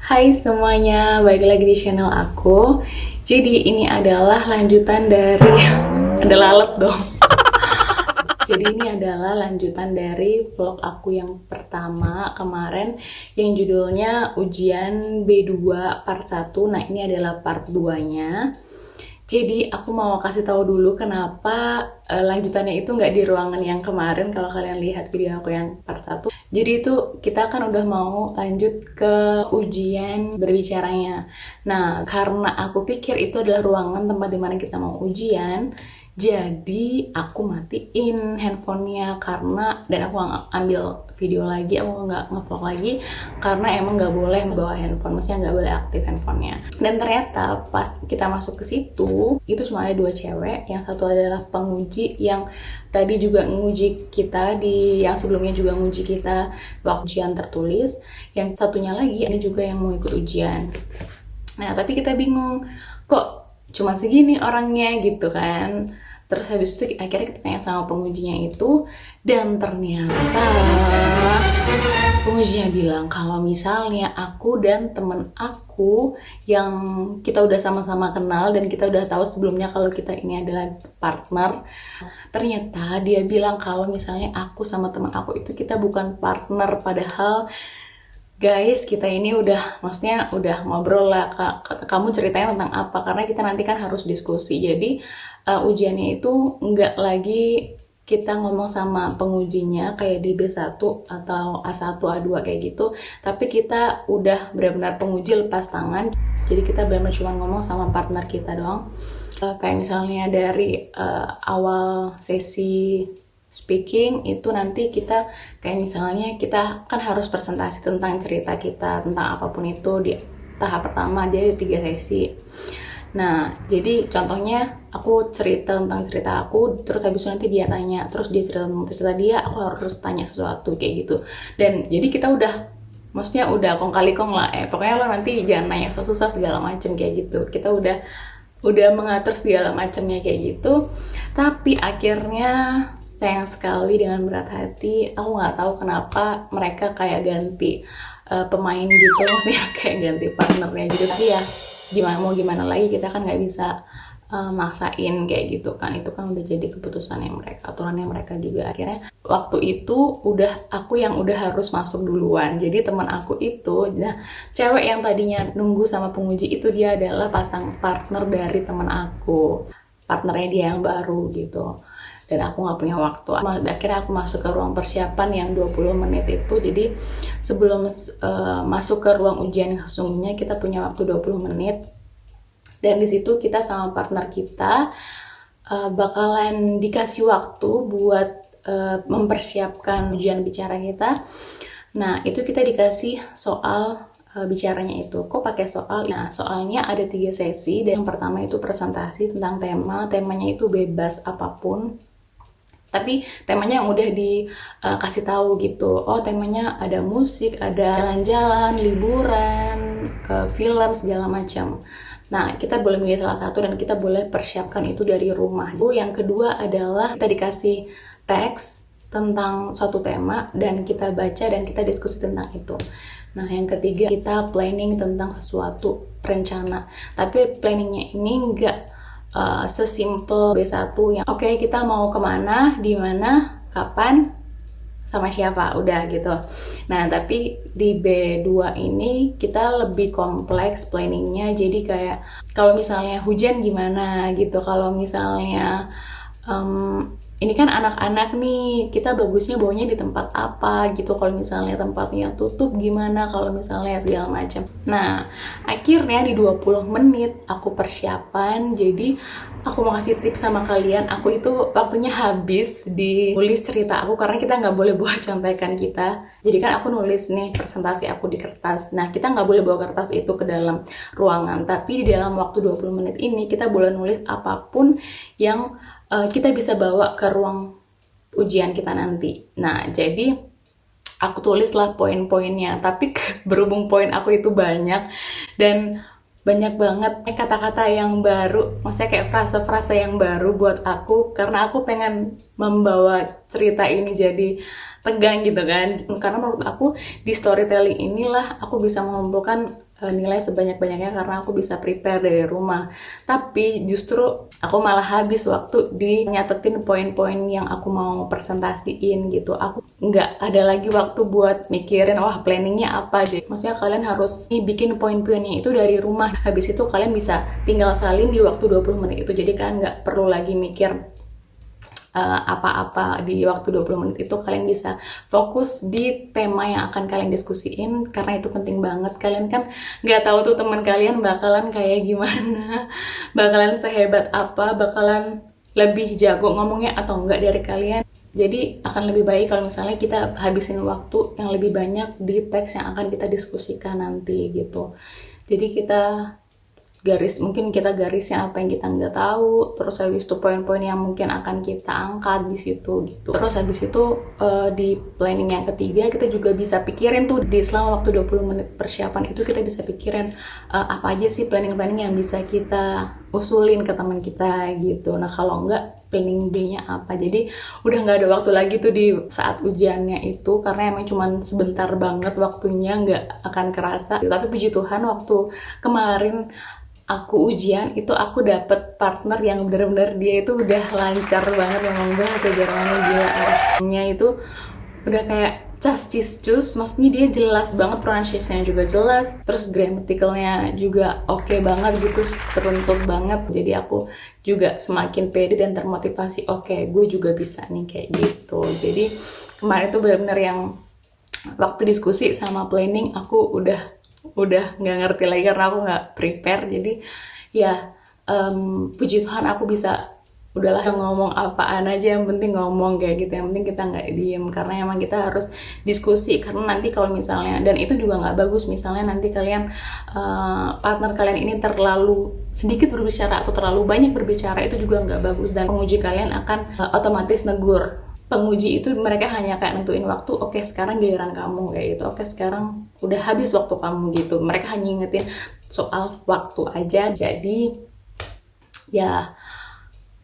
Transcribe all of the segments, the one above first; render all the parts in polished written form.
Hai semuanya, balik lagi di channel aku. Jadi ini adalah lanjutan dari ada lalat dong. Jadi ini adalah lanjutan dari vlog aku yang pertama kemarin yang judulnya ujian B2 part 1. Nah, ini adalah part 2-nya. Jadi aku mau kasih tahu dulu kenapa lanjutannya itu nggak di ruangan yang kemarin. Kalau kalian lihat video aku yang part 1, jadi itu kita kan udah mau lanjut ke ujian berbicaranya. Nah, karena aku pikir itu adalah ruangan tempat dimana kita mau ujian, jadi aku matiin handphonenya dan aku nggak ambil video lagi, aku nggak ngevlog lagi karena emang nggak boleh membawa handphone, maksudnya nggak boleh aktif handphonenya. Dan ternyata pas kita masuk ke situ, itu cuma ada 2 cewek. Yang satu adalah penguji yang tadi juga nguji kita yang sebelumnya juga nguji kita waktu ujian tertulis. Yang satunya lagi ini juga yang mau ikut ujian. Nah, tapi kita bingung, kok cuma segini orangnya gitu kan. Terus habis itu akhirnya kita tanya sama pengujinya itu, dan ternyata pengujinya bilang kalau misalnya aku dan temen aku yang kita udah sama-sama kenal dan kita udah tahu sebelumnya kalau kita ini adalah partner, ternyata dia bilang kalau misalnya aku sama temen aku itu kita bukan partner, padahal guys, kita ini maksudnya udah ngobrol lah, kamu ceritanya tentang apa, karena kita nanti kan harus diskusi. Jadi ujiannya itu nggak lagi kita ngomong sama pengujinya kayak di B1 atau A1, A2 kayak gitu, tapi kita udah benar-benar penguji lepas tangan. Jadi kita benar-benar cuma ngomong sama partner kita doang. Kayak misalnya dari awal sesi speaking itu nanti kita kayak misalnya kita kan harus presentasi tentang cerita kita tentang apapun itu di tahap pertama, jadi 3 sesi. Nah, jadi contohnya aku cerita tentang cerita aku, terus habis itu nanti dia tanya, terus dia cerita tentang cerita dia, aku harus tanya sesuatu kayak gitu. Dan jadi kita maksudnya udah kong kali kong lah, pokoknya lo nanti jangan nanya susah segala macem kayak gitu. Kita udah mengatur segala macamnya kayak gitu. Tapi akhirnya sayang sekali, dengan berat hati, aku nggak tahu kenapa mereka kayak ganti pemain gitu, maksudnya kayak ganti partnernya gitu. Tapi ya gimana lagi, kita kan nggak bisa maksain kayak gitu kan. Itu kan udah jadi keputusannya mereka, aturannya mereka juga. Akhirnya waktu itu aku yang udah harus masuk duluan. Jadi teman aku itu, nah, cewek yang tadinya nunggu sama penguji itu, dia adalah pasang partner dari teman aku, partnernya dia yang baru gitu. Dan aku nggak punya waktu. Akhirnya aku masuk ke ruang persiapan yang 20 menit itu. Jadi sebelum masuk ke ruang ujian yang sesungguhnya, kita punya waktu 20 menit. Dan di situ kita sama partner kita bakalan dikasih waktu buat mempersiapkan ujian bicara kita. Nah, itu kita dikasih soal bicaranya itu. Kok pakai soal? Nah, soalnya ada 3 sesi. Dan yang pertama itu presentasi tentang temanya itu bebas apapun, tapi temanya yang udah dikasih tahu gitu. Oh, temanya ada musik, ada jalan-jalan, liburan, film, segala macam. Nah, kita boleh milih salah satu dan kita boleh persiapkan itu dari rumah. Yang kedua adalah kita dikasih teks tentang suatu tema dan kita baca dan kita diskusi tentang itu. Nah, yang ketiga kita planning tentang sesuatu rencana. Tapi planningnya ini nggak sesimpel B1 yang oke, kita mau kemana, di mana, kapan, sama siapa, udah gitu. Nah, tapi di B2 ini kita lebih kompleks planningnya. Jadi kayak kalau misalnya hujan gimana gitu, kalau misalnya ini kan anak-anak nih, kita bagusnya bawanya di tempat apa gitu, kalau misalnya tempatnya tutup gimana, kalau misalnya segala macam. Nah, akhirnya di 20 menit aku persiapan. Jadi aku mau kasih tips sama kalian. Aku itu waktunya habis di nulis cerita aku karena kita nggak boleh bawa contekan kita. Jadi kan aku nulis nih presentasi aku di kertas. Nah, kita nggak boleh bawa kertas itu ke dalam ruangan, tapi di dalam waktu 20 menit ini kita boleh nulis apapun yang kita bisa bawa ke ruang ujian kita nanti. Nah, jadi aku tulislah poin-poinnya, tapi berhubung poin aku itu banyak dan banyak banget kata-kata yang baru, maksudnya kayak frase-frase yang baru buat aku, karena aku pengen membawa cerita ini jadi tegang gitu kan. Karena menurut aku di storytelling inilah aku bisa mengumpulkan nilai sebanyak-banyaknya karena aku bisa prepare dari rumah. Tapi justru aku malah habis waktu di nyatetin poin-poin yang aku mau presentasiin gitu. Aku nggak ada lagi waktu buat mikirin wah planningnya apa deh. Maksudnya kalian harus bikin poin-poinnya itu dari rumah. Habis itu kalian bisa tinggal salin di waktu 20 menit itu. Jadi kalian nggak perlu lagi mikir apa-apa di waktu 20 menit itu. Kalian bisa fokus di tema yang akan kalian diskusiin karena itu penting banget. Kalian kan nggak tahu tuh teman kalian bakalan kayak gimana, bakalan sehebat apa, bakalan lebih jago ngomongnya atau enggak dari kalian. Jadi akan lebih baik kalau misalnya kita habisin waktu yang lebih banyak di teks yang akan kita diskusikan nanti gitu. Jadi mungkin kita garisin apa yang kita nggak tahu, terus habis itu poin-poin yang mungkin akan kita angkat di situ gitu. Terus habis itu di planning yang ketiga kita juga bisa pikirin tuh di selama waktu 20 menit persiapan itu kita bisa pikirin apa aja sih planning-planning yang bisa kita usulin ke teman kita gitu. Nah kalau nggak, planning B-nya apa. Jadi udah nggak ada waktu lagi tuh di saat ujiannya itu, karena emang cuman sebentar banget waktunya, nggak akan kerasa. Tapi puji Tuhan waktu kemarin aku ujian itu aku dapet partner yang bener-bener dia itu udah lancar banget, memang bahasa Jermannya gila, arahnya itu udah kayak cas cis cus, maksudnya dia jelas banget, pronunciation-nya juga jelas, terus grammaticalnya juga oke banget gitu, teruntuk banget. Jadi aku juga semakin pede dan termotivasi, oke, gue juga bisa nih kayak gitu. Jadi kemarin tuh bener-bener yang waktu diskusi sama planning aku udah nggak ngerti lagi karena aku nggak prepare. Jadi ya puji Tuhan aku bisa udahlah ngomong apaan aja, yang penting ngomong kayak gitu, yang penting kita nggak diem, karena emang kita harus diskusi. Karena nanti kalau misalnya, dan itu juga nggak bagus misalnya nanti kalian partner kalian ini terlalu sedikit berbicara atau terlalu banyak berbicara, itu juga nggak bagus, dan penguji kalian akan otomatis negur. Penguji itu mereka hanya kayak nentuin waktu, oke sekarang giliran kamu kayak gitu, oke sekarang udah habis waktu kamu gitu. Mereka hanya ingetin soal waktu aja. Jadi ya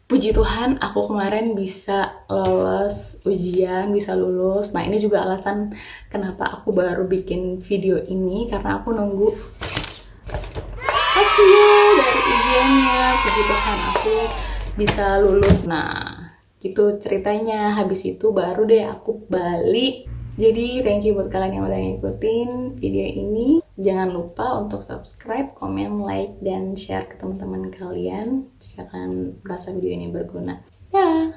puji Tuhan aku kemarin bisa lolos ujian, bisa lulus. Nah ini juga alasan kenapa aku baru bikin video ini, karena aku nunggu hasil dari ujiannya. Puji Tuhan aku bisa lulus. Nah gitu ceritanya. Habis itu baru deh aku balik. Jadi thank you buat kalian yang udah ngikutin video ini. Jangan lupa untuk subscribe, komen, like, dan share ke teman-teman kalian jika kalian merasa video ini berguna. Ya.